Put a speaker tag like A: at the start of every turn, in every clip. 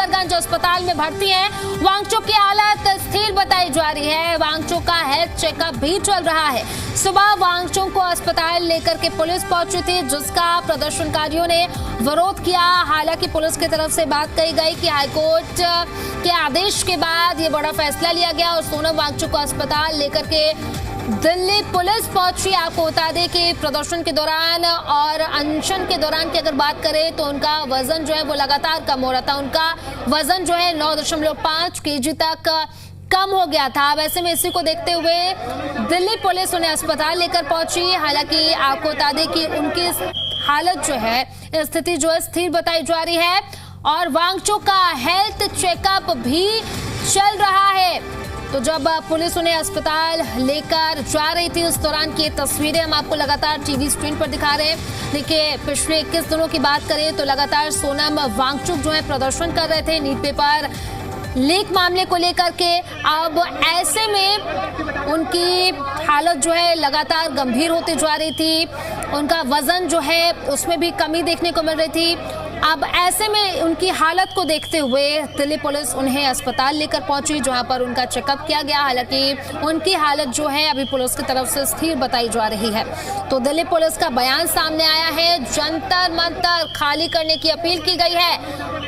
A: कंकरगंज अस्पताल में भर्ती है। वांगचुक की हालत स्थिर बताई जा रही है। वांगचुक का हेल्थ चेकअप भी चल रहा है। सुबह वांगचुक को अस्पताल लेकर के पुलिस पहुंची थी, जिसका प्रदर्शनकारियों ने विरोध किया। हालांकि पुलिस की तरफ से बात कही गई कि हाईकोर्ट के आदेश के बाद ये बड़ा फैसला लिया गया और सोनम वांगचुक को अस्पताल लेकर के दिल्ली पुलिस पहुंची। आपको बता दें कि प्रदर्शन के दौरान और अनशन के दौरान की अगर बात करें तो उनका वजन जो है वो लगातार कम हो रहा था। उनका वजन जो है 9.5 kg तक कम हो गया था। वैसे में इसी को देखते हुए दिल्ली पुलिस उन्हें अस्पताल लेकर पहुंची। हालांकि आपको बता दें कि उनकी हालत जो है, स्थिति जो है स्थिर बताई जा रही है और वांगचुक का हेल्थ चेकअप भी चल रहा है। तो जब पुलिस उन्हें अस्पताल लेकर जा रही थी उस दौरान की तस्वीरें हम आपको लगातार टीवी स्क्रीन पर दिखा रहे हैं। देखिए, पिछले 21 दिनों की बात करें तो लगातार सोनम वांगचुक जो है प्रदर्शन कर रहे थे नीट पेपर लीक मामले को लेकर के। अब ऐसे में उनकी हालत जो है लगातार गंभीर होती जा रही थी। उनका वजन जो है उसमें भी कमी देखने को मिल रही थी। अब ऐसे में उनकी हालत को देखते हुए दिल्ली पुलिस उन्हें अस्पताल लेकर पहुंची, जहां पर उनका चेकअप किया गया। हालांकि उनकी हालत जो है अभी पुलिस की तरफ से स्थिर बताई जा रही है। तो दिल्ली पुलिस का बयान सामने आया है। जंतर मंतर खाली करने की अपील की गई है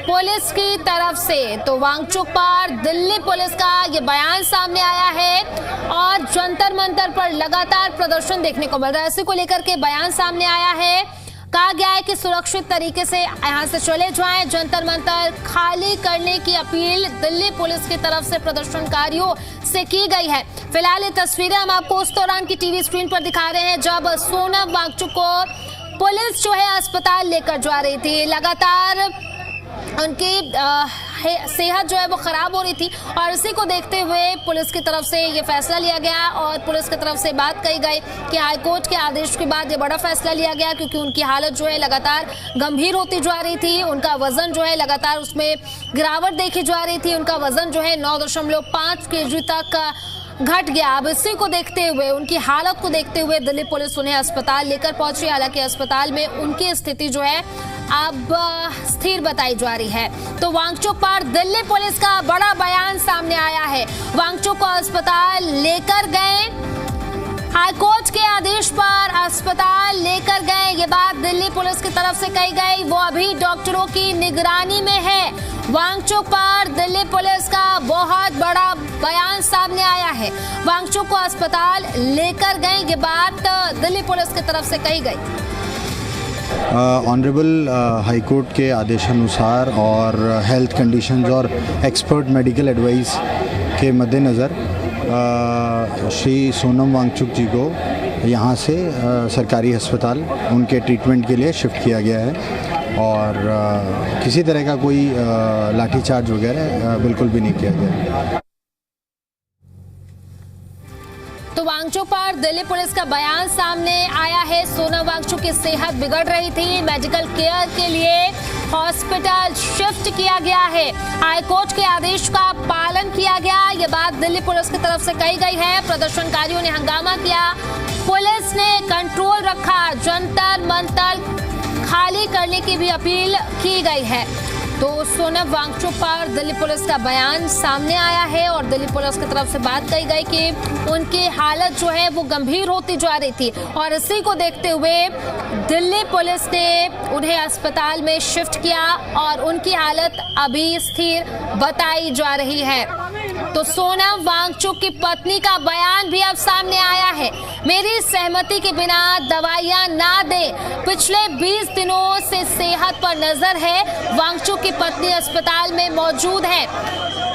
A: पुलिस की तरफ से। तो वांगचुक पर दिल्ली पुलिस का ये बयान सामने आया है और जंतर मंतर पर लगातार प्रदर्शन देखने को मिल रहा है। इसी को लेकर के बयान सामने आया है। कहा गया है कि सुरक्षित तरीके से यहाँ से चले जाएं। जंतर मंतर खाली करने की अपील दिल्ली पुलिस की तरफ से प्रदर्शनकारियों से की गई है। फिलहाल ये तस्वीरें हम आपको उस दौरान की टीवी स्क्रीन पर दिखा रहे हैं जब सोनम वांगचुक को पुलिस जो है अस्पताल लेकर जा रही थी। लगातार उनकी सेहत जो है वो खराब हो रही थी और इसी को देखते हुए पुलिस की तरफ से ये फैसला लिया गया और पुलिस की तरफ से बात कही गई कि हाईकोर्ट के आदेश के बाद ये बड़ा फैसला लिया गया, क्योंकि उनकी हालत जो है लगातार गंभीर होती जा रही थी। उनका वजन जो है लगातार उसमें गिरावट देखी जा रही थी। उनका वजन जो है 9.5 kg तक घट गया। अब इसी को देखते हुए, उनकी हालत को देखते हुए दिल्ली पुलिस उन्हें अस्पताल लेकर पहुंची। हालांकि अस्पताल में उनकी स्थिति जो है अब स्थिर बताई जा रही है। तो वांगचुक पर दिल्ली पुलिस का बड़ा बयान सामने आया है। वांगचुक को अस्पताल लेकर गए, हाईकोर्ट के आदेश पर अस्पताल लेकर गए। ये बात दिल्ली पुलिस की तरफ से कही गई। वो अभी डॉक्टरों की निगरानी में है। वांगचुक पर दिल्ली पुलिस का बहुत बड़ा बयान सामने आया है। वांगचुक को अस्पताल लेकर गए, ये बात दिल्ली पुलिस की तरफ से कही गई।
B: ऑनरेबल हाई कोर्ट के आदेशानुसार और हेल्थ कंडीशंस और एक्सपर्ट मेडिकल एडवाइस के मद्देनज़र श्री सोनम वांगचुक जी को यहाँ से सरकारी अस्पताल उनके ट्रीटमेंट के लिए शिफ्ट किया गया है और किसी तरह का कोई लाठीचार्ज वगैरह बिल्कुल भी नहीं किया गया।
A: तो वांगचुक पर दिल्ली पुलिस का बयान सामने आया है। सोनम वांगचुक की सेहत बिगड़ रही थी, मेडिकल केयर के लिए हॉस्पिटल शिफ्ट किया गया है। हाईकोर्ट के आदेश का पालन किया गया, ये बात दिल्ली पुलिस की तरफ से कही गई है। प्रदर्शनकारियों ने हंगामा किया, पुलिस ने कंट्रोल रखा, जंतर मंतर खाली करने की भी अपील की गई है। तो सोनम वांगचुक पर दिल्ली पुलिस का बयान सामने आया है और दिल्ली पुलिस की तरफ से बात कही गई कि उनकी हालत जो है वो गंभीर होती जा रही थी और इसी को देखते हुए दिल्ली पुलिस ने उन्हें अस्पताल में शिफ्ट किया और उनकी हालत अभी स्थिर बताई जा रही है। तो सोनम वांगचुक की पत्नी का बयान भी अब सामने आया है। मेरी सहमति के बिना दवाइयां ना दें, पिछले 20 दिनों से सेहत पर नजर है। वांगचुक की पत्नी अस्पताल में मौजूद है।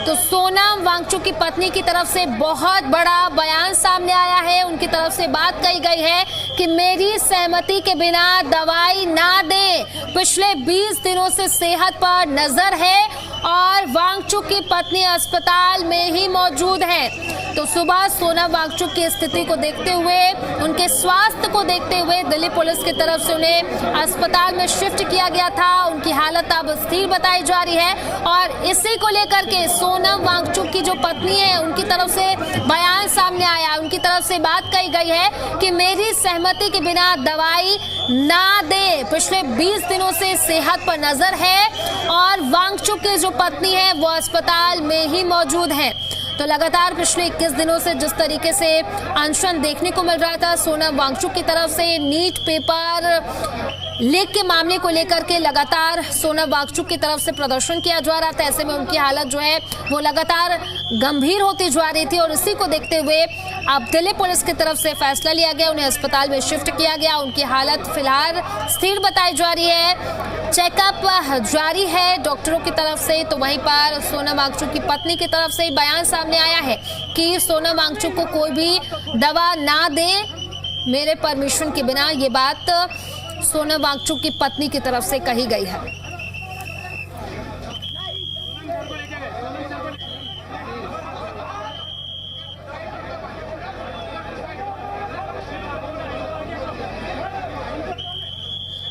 A: तो सोनम वांगचुक की पत्नी की तरफ से बहुत बड़ा बयान सामने आया है। उनकी तरफ से बात कही गई है कि मेरी सहमति के बिना दवाई ना दें, पिछले 20 दिनों से सेहत पर नजर है और वांगचुक की पत्नी अस्पताल में ही मौजूद है। तो सुबह सोनम वांगचुक की स्थिति को देखते हुए, उनके स्वास्थ्य को देखते हुए दिल्ली पुलिस की तरफ से उन्हें अस्पताल में शिफ्ट किया गया था। उनकी हालत अब स्थिर बताई जा रही है और इसी को लेकर के सोनम वांगचुक की जो पत्नी है उनकी तरफ से बयान सामने आया। उनकी तरफ से बात कही गई है कि मेरी सहमति के बिना दवाई ना दे, पिछले 20 दिनों से सेहत पर नजर है और वांगचुक के जो पत्नी है वो अस्पताल में ही मौजूद है। तो लगातार पिछले 21 दिनों से जिस तरीके से अनशन देखने को मिल रहा था सोनम वांगचुक की तरफ से नीट पेपर लीक के मामले को लेकर के लगातार सोनम वांगचुक की तरफ से प्रदर्शन किया जा रहा था, ऐसे में उनकी हालत जो है वो लगातार गंभीर होती जा रही थी और इसी को देखते हुए अब दिल्ली पुलिस की तरफ से फैसला लिया गया, उन्हें अस्पताल में शिफ्ट किया गया। उनकी हालत फिलहाल स्थिर बताई जा रही है, चेकअप जारी है डॉक्टरों की तरफ से। तो वहीं पर सोनम वांगचुक की पत्नी की तरफ से बयान सामने आया है कि सोनम वांगचुक को कोई भी दवा ना दे मेरे परमिशन के बिना, ये बात सोनम वांगचुक की पत्नी की तरफ से कही गई है।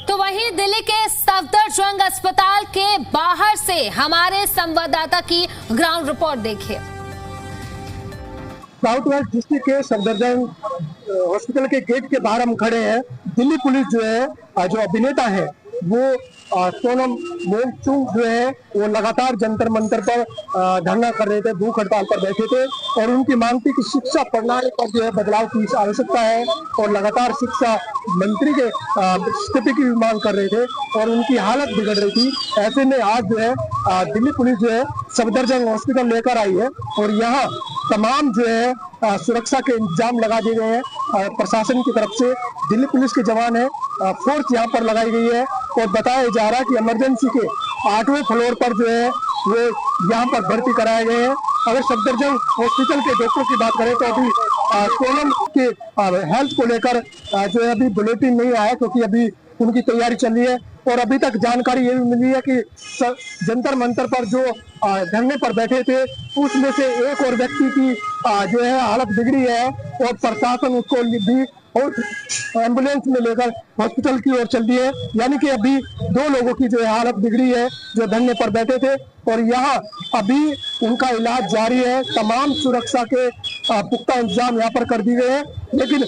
A: तो वहीं दिल्ली के सफदरजंग अस्पताल के बाहर से हमारे संवाददाता की ग्राउंड रिपोर्ट देखिए।
C: साउथ वेस्ट डिस्ट्रिक्ट के सफदरजंग हॉस्पिटल के गेट के बाहर हम खड़े हैं। दिल्ली पुलिस जो है जो अभिनेता है वो सोनम वांगचुक जो है वो लगातार जंतर मंतर पर धरना कर रहे थे, भूख हड़ताल पर बैठे थे और उनकी मांग थी कि शिक्षा प्रणाली पर जो है बदलाव की आवश्यकता है और लगातार शिक्षा मंत्री के इस्तीफे की मांग कर रहे थे और उनकी हालत बिगड़ रही थी। ऐसे में आज जो है दिल्ली पुलिस जो है सफदरजंग हॉस्पिटल लेकर आई है और यहाँ तमाम जो है सुरक्षा के इंतजाम लगा दिए गए हैं प्रशासन की तरफ से। दिल्ली पुलिस के जवान है, फोर्स यहाँ पर लगाई गई है और बताया जा रहा है कि इमरजेंसी के 8वें फ्लोर पर जो है वो यहाँ पर भर्ती कराए गए हैं। अगर सफदरजंग हॉस्पिटल के डॉक्टर की बात करें तो अभी सोनम के हेल्थ को लेकर जो है अभी बुलेटिन नहीं आया क्योंकि अभी उनकी तैयारी चल रही है और अभी तक जानकारी ये भी मिली है कि जंतर मंतर पर जो धरने पर बैठे थे उसमें से एक और व्यक्ति की जो है हालत बिगड़ी है और प्रशासन उसको भी और एम्बुलेंस में लेकर हॉस्पिटल की ओर चल दी है। यानी कि अभी 2 लोगों की जो है हालत बिगड़ी है जो धरने पर बैठे थे और यहाँ अभी उनका इलाज जारी है। तमाम सुरक्षा के पुख्ता इंतजाम यहाँ पर कर दिए गए हैं, लेकिन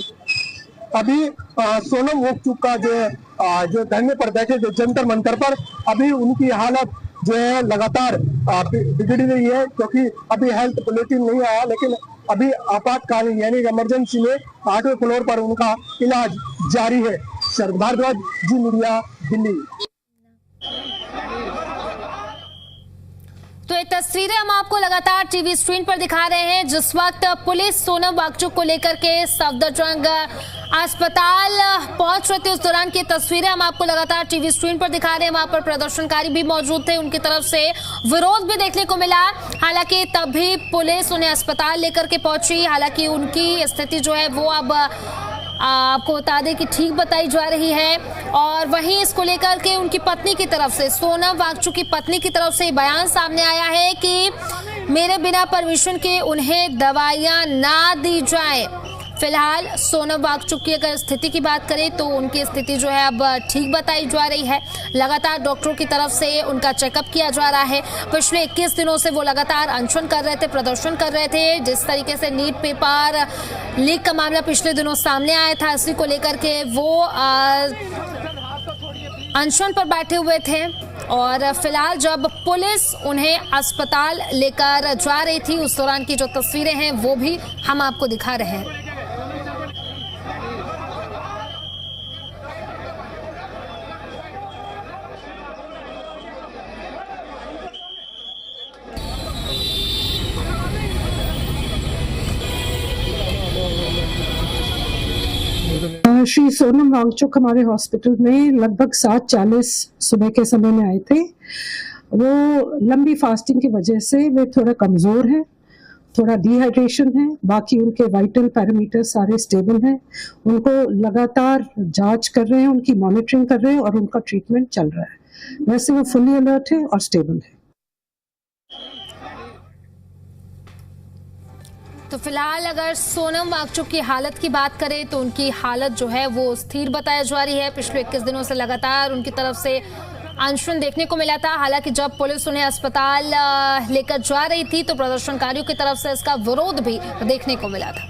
C: अभी सोनम वांगचुक का जो धरने पर बैठे थे जंतर मंतर पर, अभी उनकी हालत जो है लगातार बिगड़ रही है क्योंकि अभी हेल्थ बुलेटिन नहीं आया, लेकिन अभी आपातकालीन यानी इमरजेंसी में 8वें फ्लोर पर उनका इलाज जारी है। शरद भारद्वाज, जी मीडिया, दिल्ली।
A: तो ये तस्वीरें हम आपको लगातार टीवी स्क्रीन पर दिखा रहे हैं जिस वक्त पुलिस सोनम वांगचुक को लेकर के सफदरजंग अस्पताल पहुंच रही थी, उस दौरान की तस्वीरें हम आपको लगातार टीवी स्क्रीन पर दिखा रहे हैं। वहां पर प्रदर्शनकारी भी मौजूद थे, उनकी तरफ से विरोध भी देखने को मिला। हालांकि तब भी पुलिस उन्हें अस्पताल लेकर के पहुंची। हालांकि उनकी स्थिति जो है वो अब आपको बता दें कि ठीक बताई जा रही है और वहीं इसको लेकर के उनकी पत्नी की तरफ से, सोनम वांगचुक की पत्नी की तरफ से बयान सामने आया है कि मेरे बिना परमिशन के उन्हें दवाइयां ना दी जाए। फिलहाल सोनम वांगचुक की अगर स्थिति की बात करें तो उनकी स्थिति जो है अब ठीक बताई जा रही है। लगातार डॉक्टरों की तरफ से उनका चेकअप किया जा रहा है। पिछले 21 दिनों से वो लगातार अनशन कर रहे थे, प्रदर्शन कर रहे थे। जिस तरीके से नीट पेपर लीक का मामला पिछले दिनों सामने आया था, इसी को लेकर के वो अनशन पर बैठे हुए थे और फिलहाल जब पुलिस उन्हें अस्पताल लेकर जा रही थी उस दौरान की जो तस्वीरें हैं वो भी हम आपको दिखा रहे हैं।
D: श्री सोनम वांगचुक हमारे हॉस्पिटल में लगभग 7:40 सुबह के समय में आए थे। वो लंबी फास्टिंग की वजह से वे थोड़ा कमज़ोर हैं, थोड़ा डिहाइड्रेशन है, बाकी उनके वाइटल पैरामीटर सारे स्टेबल हैं। उनको लगातार जांच कर रहे हैं, उनकी मॉनिटरिंग कर रहे हैं और उनका ट्रीटमेंट चल रहा है। वैसे वो फुली अलर्ट है और स्टेबल है।
A: तो फिलहाल अगर सोनम वांगचुक की हालत की बात करें तो उनकी हालत जो है वो स्थिर बताई जा रही है। पिछले 21 दिनों से लगातार उनकी तरफ से अनशन देखने को मिला था। हालांकि जब पुलिस उन्हें अस्पताल लेकर जा रही थी तो प्रदर्शनकारियों की तरफ से इसका विरोध भी देखने को मिला था।